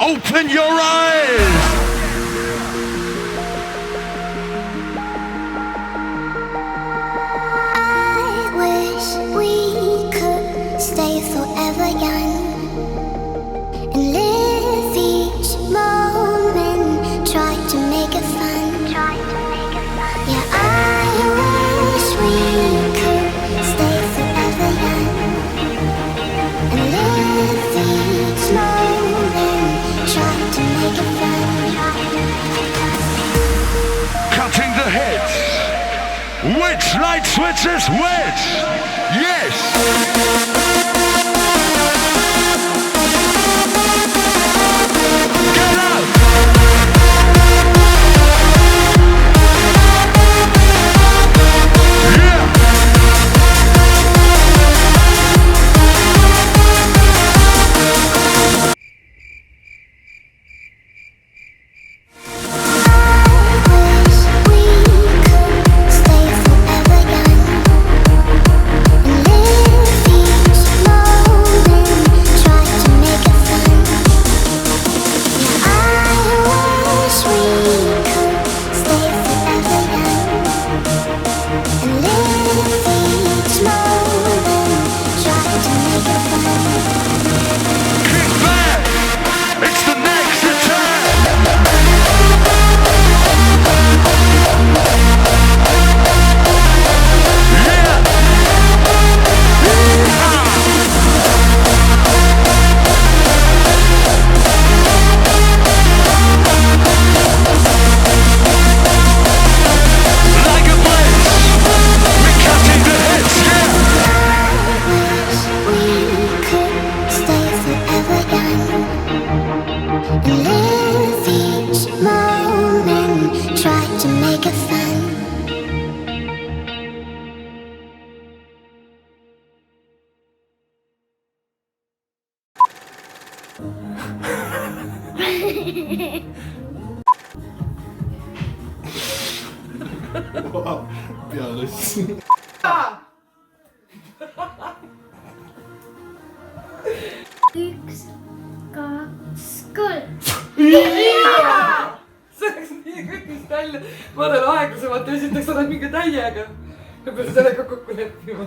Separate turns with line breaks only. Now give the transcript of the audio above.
Open your eyes!
I wish we could stay forever young and live each moment, try to make it fun. Yeah, I wish we could stay forever young and live each moment, try to make it fun.
Cutting the heads. Which light switches which? Yes! Get up! Yeah! Kick back! It's the next attack! Yeah! Like a blaze! We're cutting the heads, yeah!
Try to make it fun.
peale siis.
Üks, kaks, kolm.
See läks nii kõigist välja. Ma olen aeglasemalt ja esiteks olen mingi täiega. Ma pean sellega kokku leppima.